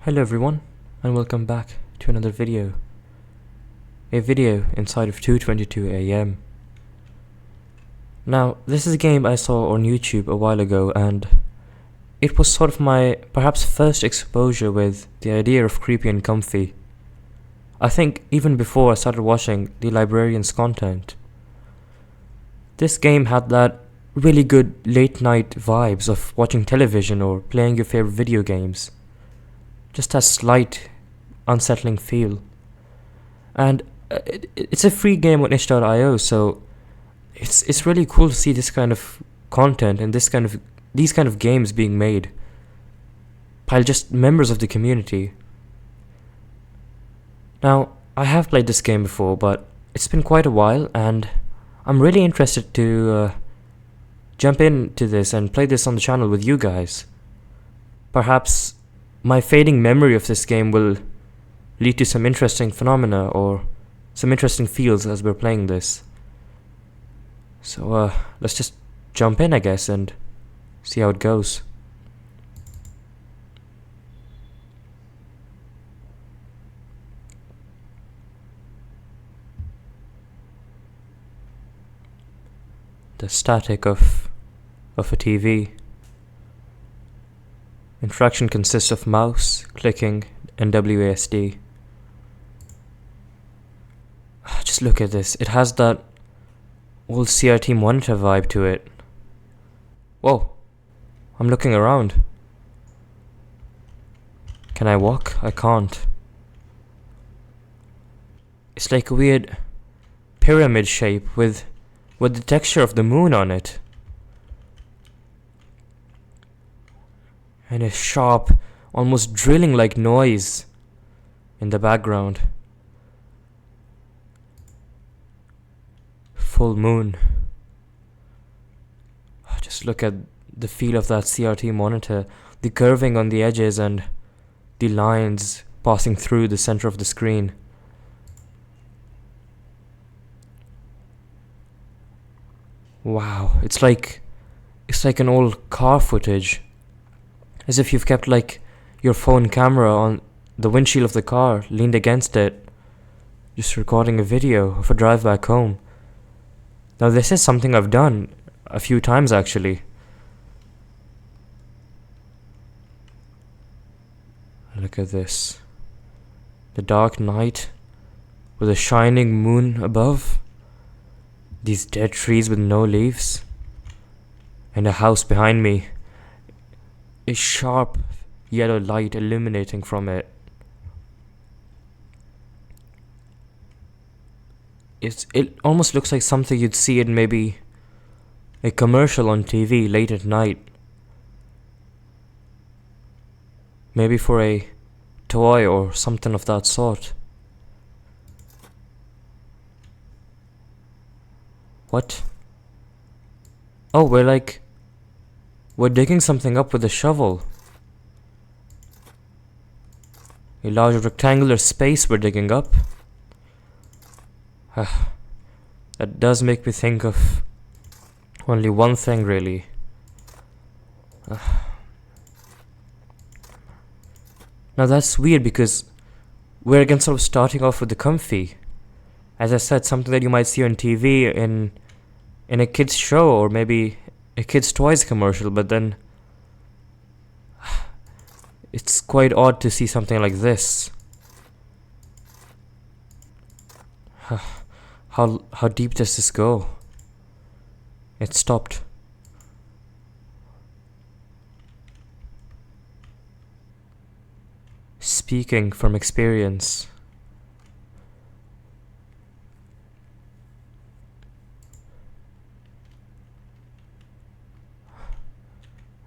Hello everyone, and welcome back to another video. A video inside of 2:22 AM. Now, this is a game I saw on YouTube a while ago, and it was sort of my perhaps first exposure with the idea of creepy and comfy. I think even before I started watching the librarian's content. This game had that really good late night vibes of watching television or playing your favorite video games. Just a slight unsettling feel. And it's a free game on itch.io, so it's really cool to see this kind of content and these kind of games being made by just members of the community. Now, I have played this game before, but it's been quite a while, and I'm really interested to jump into this and play this on the channel with you guys. Perhaps my fading memory of this game will lead to some interesting phenomena or some interesting feels as we're playing this. So let's just jump in, I guess, and see how it goes. The static of a TV. Interaction consists of mouse, clicking, and WASD. Just look at this. It has that old CRT monitor vibe to it. Whoa. I'm looking around. Can I walk? I can't. It's like a weird pyramid shape with the texture of the moon on it. And a sharp, almost drilling like noise in the background. Full moon. Just look at the feel of that CRT monitor, the curving on the edges and the lines passing through the center of the screen. Wow, it's like an old car footage. As if you've kept like your phone camera on the windshield of the car, leaned against it, just recording a video of a drive back home. Now this is something I've done a few times actually. Look at this. The dark night with a shining moon above. These dead trees with no leaves. And a house behind me. A sharp yellow light illuminating from it. It almost looks like something you'd see in maybe a commercial on TV late at night. Maybe for a toy or something of that sort. What? Oh, we're digging something up with a shovel. A large rectangular space we're digging up. That does make me think of only one thing, really. Now that's weird because we're again sort of starting off with the comfy. As I said, something that you might see on TV in a kid's show or maybe a kid's toys commercial, but then it's quite odd to see something like this. How deep does this go? It stopped. Speaking from experience.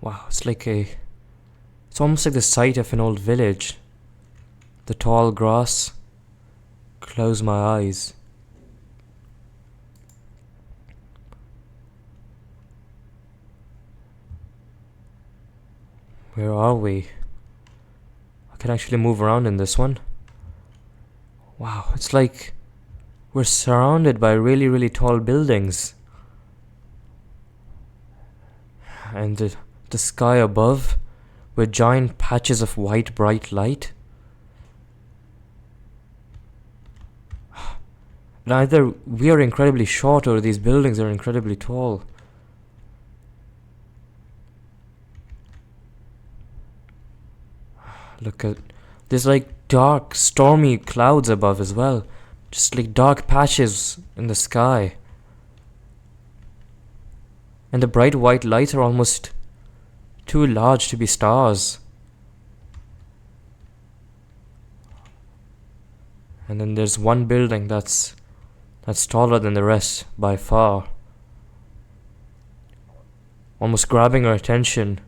Wow, it's almost like the sight of an old village. The tall grass. Close my eyes. Where are we? I can actually move around in this one. Wow, it's like we're surrounded by really, really tall buildings. And the sky above with giant patches of white bright light. And either we are incredibly short or these buildings are incredibly tall. Look at, there's like dark, stormy clouds above as well. Just like dark patches in the sky. And the bright white lights are almost too large to be stars. And then there's one building that's taller than the rest by far. Almost grabbing our attention.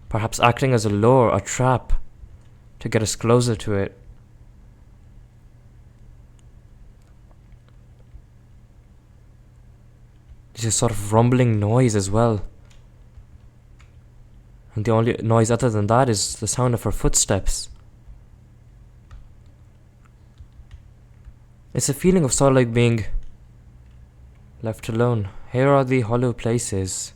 Perhaps acting as a lure, a trap, to get us closer to it. There's a sort of rumbling noise as well. And the only noise other than that is the sound of our footsteps. It's a feeling of sort of like being left alone. Here are the hollow places.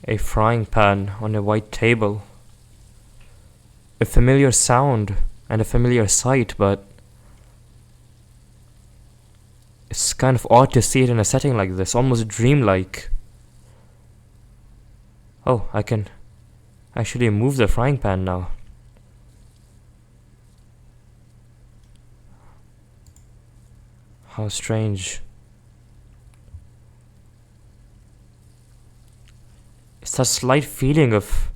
A frying pan on a white table. A familiar sound and a familiar sight, but it's kind of odd to see it in a setting like this, almost dreamlike. Oh, I can actually move the frying pan now. How strange. It's that slight feeling of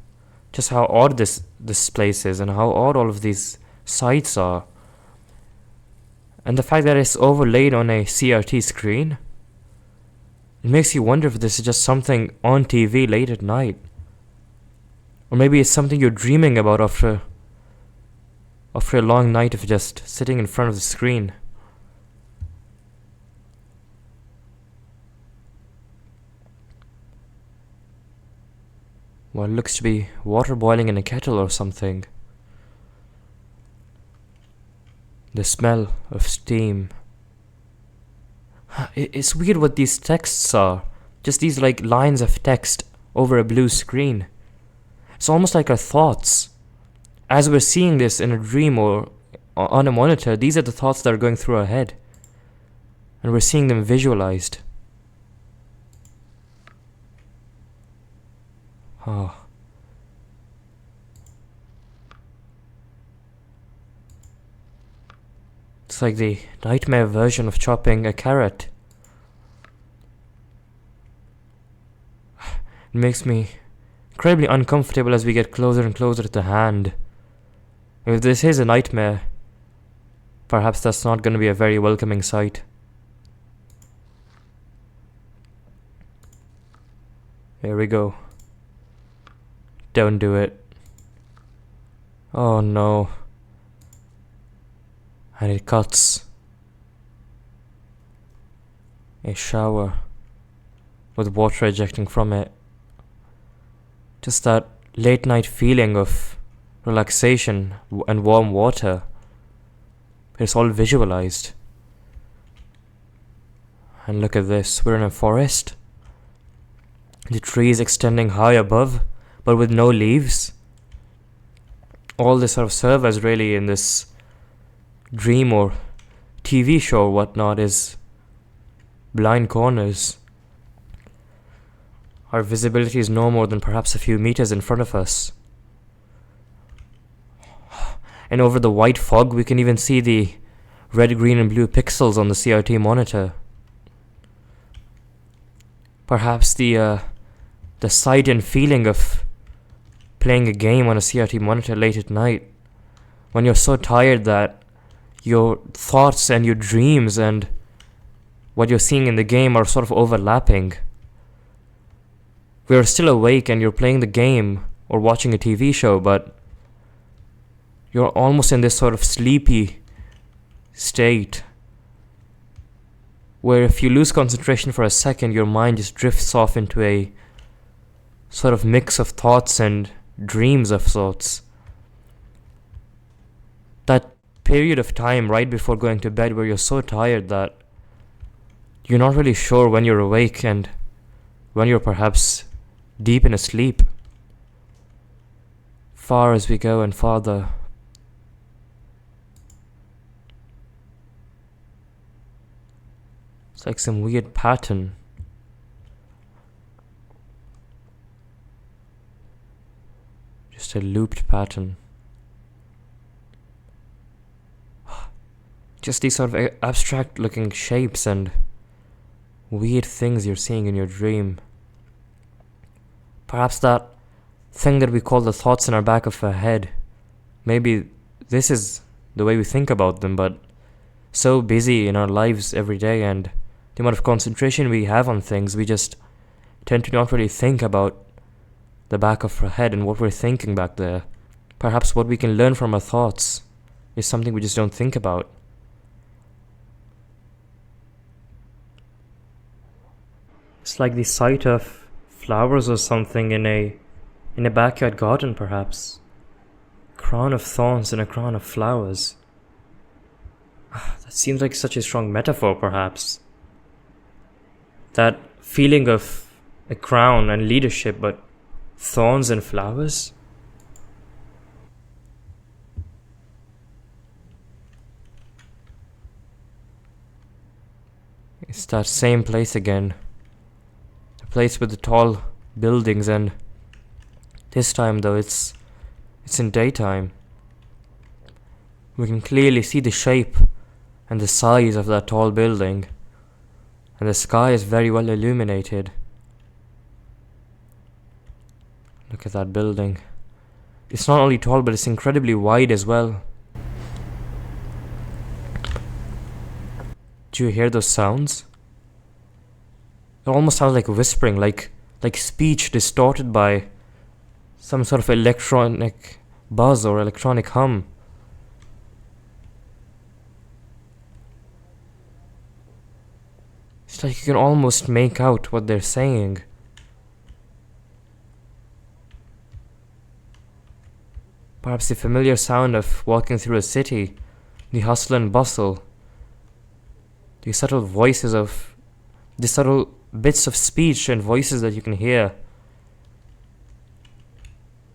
just how odd this place is and how odd all of these sights are. And the fact that it's overlaid on a CRT screen, it makes you wonder if this is just something on TV late at night. Or maybe it's something you're dreaming about after a long night of just sitting in front of the screen. Well, it looks to be water boiling in a kettle or something. The smell of steam. It's weird what these texts are. Just these like lines of text over a blue screen. It's almost like our thoughts. As we're seeing this in a dream or on a monitor, these are the thoughts that are going through our head. And we're seeing them visualized. Oh. It's like the nightmare version of chopping a carrot. It makes me incredibly uncomfortable as we get closer and closer to the hand. If this is a nightmare, perhaps that's not going to be a very welcoming sight. Here we go. Don't do it. Oh no. And it cuts. A shower with water ejecting from it. Just that late night feeling of relaxation and warm water. It's all visualized. And look at this, we're in a forest. The trees extending high above, but with no leaves. All this sort of serve as really in this dream or TV show or whatnot is blind corners. Our visibility is no more than perhaps a few meters in front of us. And over the white fog we can even see the red, green and blue pixels on the CRT monitor. Perhaps the sight and feeling of playing a game on a CRT monitor late at night, when you're so tired that your thoughts and your dreams and what you're seeing in the game are sort of overlapping. We're still awake and you're playing the game or watching a TV show, but you're almost in this sort of sleepy state where if you lose concentration for a second, your mind just drifts off into a sort of mix of thoughts and dreams of sorts. period of time right before going to bed where you're so tired that you're not really sure when you're awake and when you're perhaps deep in a sleep. Far as we go and farther. It's like some weird pattern. Just a looped pattern. Just these sort of abstract looking shapes and weird things you're seeing in your dream. Perhaps that thing that we call the thoughts in our back of our head. Maybe this is the way we think about them, but so busy in our lives every day and the amount of concentration we have on things, we just tend to not really think about the back of our head and what we're thinking back there. Perhaps what we can learn from our thoughts is something we just don't think about. It's like the sight of flowers or something in a backyard garden, perhaps. A crown of thorns and a crown of flowers. That seems like such a strong metaphor, perhaps. That feeling of a crown and leadership, but thorns and flowers? It's that same place again. The place with the tall buildings, and this time though it's in daytime. We can clearly see the shape and the size of that tall building, and the sky is very well illuminated. Look at that building. It's not only tall, but it's incredibly wide as well. Do you hear those sounds? It almost sounds like whispering, like speech distorted by some sort of electronic buzz or electronic hum. It's like you can almost make out what they're saying. Perhaps the familiar sound of walking through a city, the hustle and bustle, the subtle bits of speech and voices that you can hear.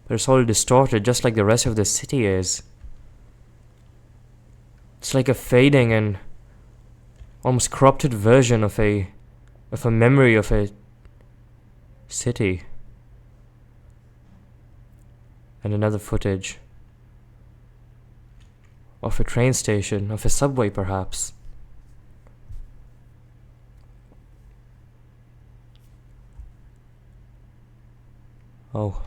But it's all distorted, just like the rest of the city is. It's like a fading and almost corrupted version of a memory of a city. And another footage of a train station, of a subway perhaps. Oh,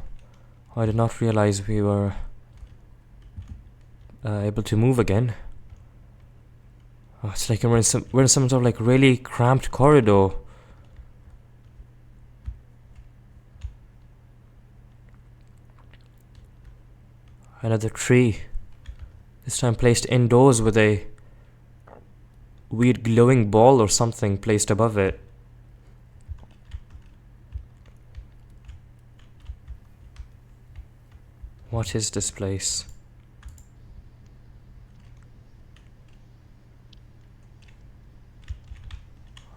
I did not realize we were able to move again. Oh, it's like we're in some sort of like really cramped corridor. Another tree, this time placed indoors with a weird glowing ball or something placed above it. What is this place?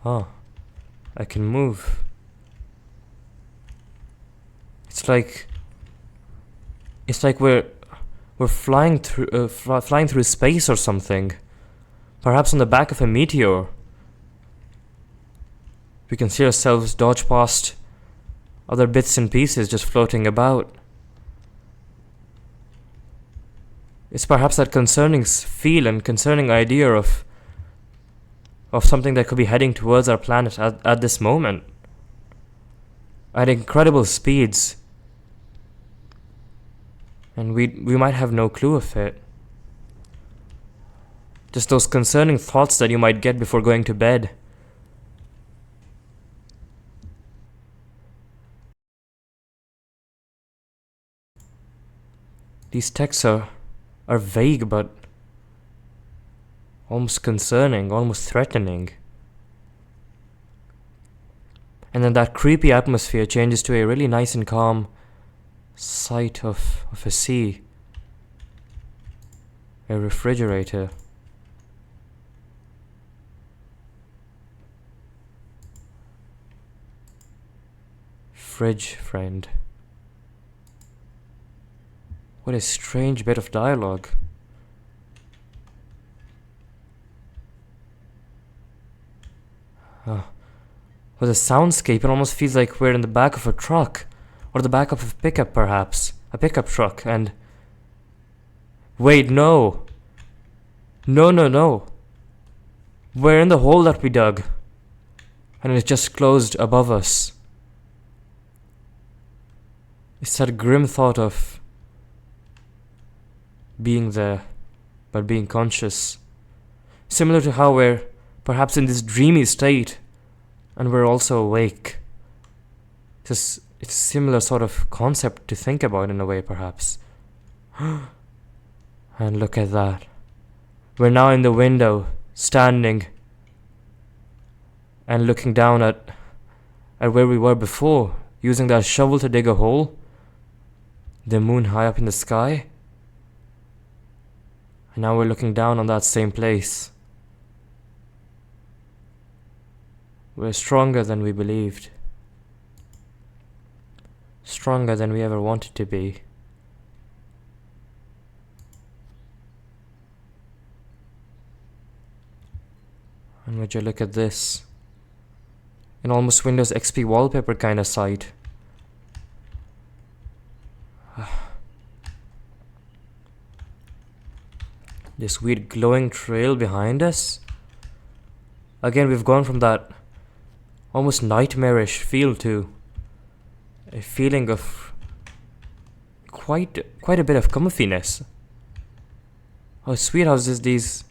Oh, I can move. It's like we're flying through space or something. Perhaps on the back of a meteor. We can see ourselves dodge past other bits and pieces just floating about. It's perhaps that concerning feel and concerning idea of something that could be heading towards our planet at this moment. At incredible speeds. And we might have no clue of it. Just those concerning thoughts that you might get before going to bed. These texts are vague but almost concerning, almost threatening. And then that creepy atmosphere changes to a really nice and calm sight of a sea. A refrigerator. Fridge friend. What a strange bit of dialogue. With a soundscape, it almost feels like we're in the back of a truck. Or the back of a pickup, perhaps. A pickup truck, and... Wait, no! No, no, no! We're in the hole that we dug. And it's just closed above us. It's that grim thought of... being there, but being conscious. Similar to how we're perhaps in this dreamy state, and we're also awake. It's a similar sort of concept to think about in a way, perhaps. And look at that. We're now in the window, standing, and looking down at where we were before, using that shovel to dig a hole. The moon high up in the sky. And now we're looking down on that same place. We're stronger than we believed. Stronger than we ever wanted to be. And would you look at this? An almost Windows XP wallpaper kind of site. This weird glowing trail behind us. Again, we've gone from that almost nightmarish feel to a feeling of quite a bit of comfiness. How sweet how there's these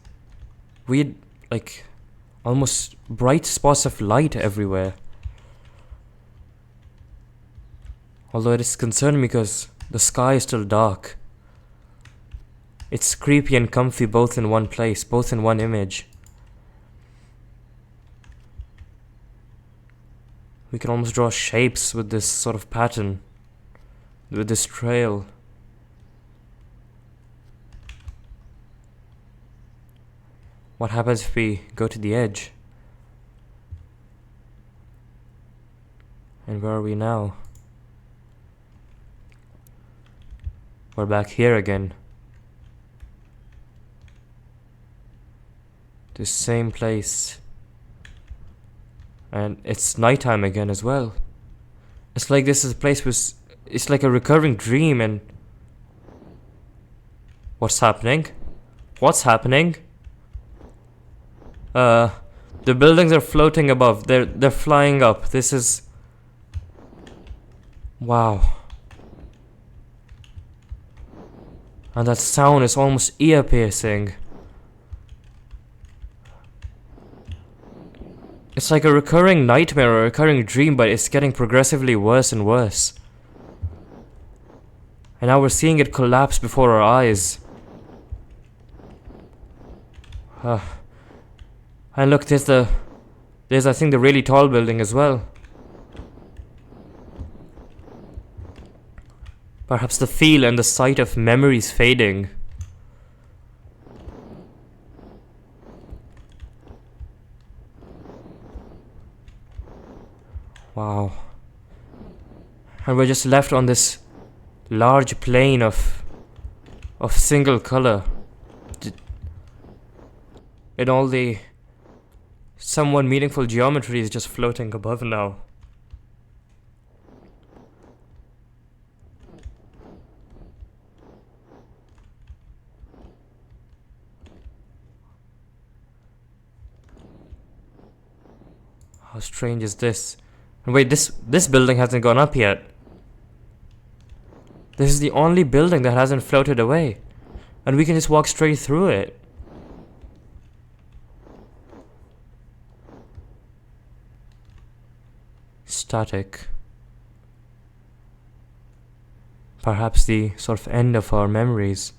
weird, like, almost bright spots of light everywhere. Although it is concerning because the sky is still dark. It's creepy and comfy both in one place, both in one image. We can almost draw shapes with this sort of pattern, with this trail. What happens if we go to the edge? And where are we now? We're back here again. The same place. And it's nighttime again as well. It's like this is a place with... It's like a recurring dream and... What's happening? What's happening? The buildings are floating above. They're flying up. This is... Wow. And that sound is almost ear-piercing. It's like a recurring nightmare or a recurring dream, but it's getting progressively worse and worse. And now we're seeing it collapse before our eyes. And look, there's I think the really tall building as well. Perhaps the feel and the sight of memories fading. Wow. And we're just left on this large plane of single color. And all the somewhat meaningful geometry is just floating above now. How strange is this? And wait, this building hasn't gone up yet. This is the only building that hasn't floated away. And we can just walk straight through it. Static. Perhaps the sort of end of our memories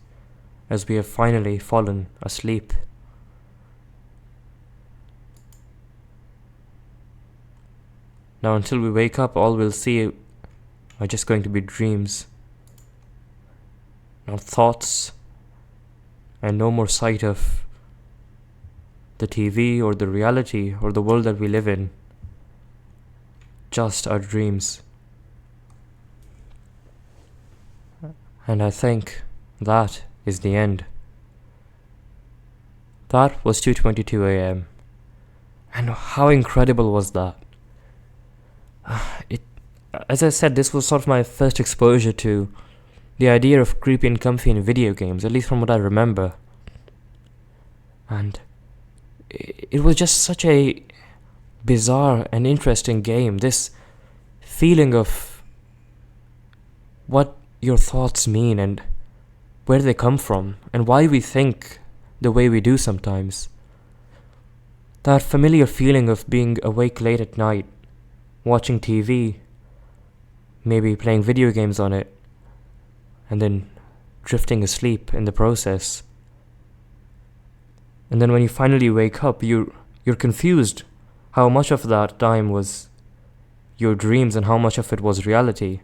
as we have finally fallen asleep. Now until we wake up, all we'll see are just going to be dreams. Not thoughts, and no more sight of the TV or the reality or the world that we live in. Just our dreams. And I think that is the end. That was 2:22 a.m. And how incredible was that? As I said, this was sort of my first exposure to the idea of creepy and comfy in video games, at least from what I remember. And it was just such a bizarre and interesting game. This feeling of what your thoughts mean and where they come from and why we think the way we do sometimes. That familiar feeling of being awake late at night, watching TV, maybe playing video games on it, and then drifting asleep in the process. And then when you finally wake up, you're confused how much of that time was your dreams and how much of it was reality.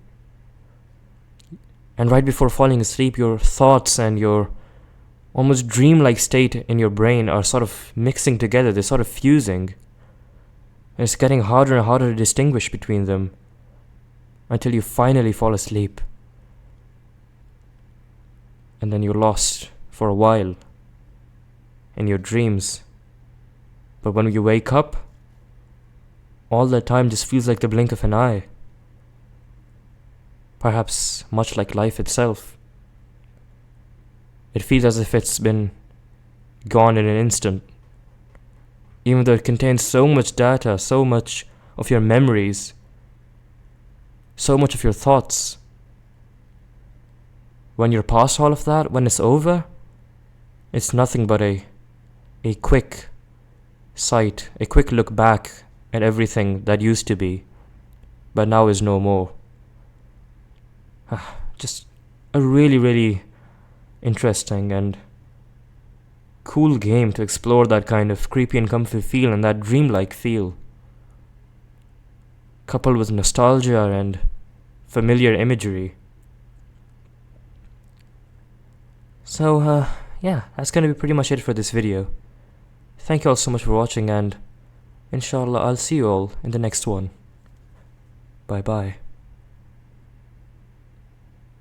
And right before falling asleep, your thoughts and your almost dreamlike state in your brain are sort of mixing together, they're sort of fusing. And it's getting harder and harder to distinguish between them until you finally fall asleep. And then you're lost for a while in your dreams. But when you wake up, all that time just feels like the blink of an eye. Perhaps much like life itself. It feels as if it's been gone in an instant. Even though it contains so much data, so much of your memories, so much of your thoughts. When you're past all of that, when it's over, it's nothing but a quick sight, a quick look back at everything that used to be, but now is no more. Just a really, really interesting and cool game to explore that kind of creepy and comfy feel and that dreamlike feel, coupled with nostalgia and familiar imagery. So, yeah, that's gonna be pretty much it for this video. Thank you all so much for watching, and inshallah I'll see you all in the next one. Bye bye.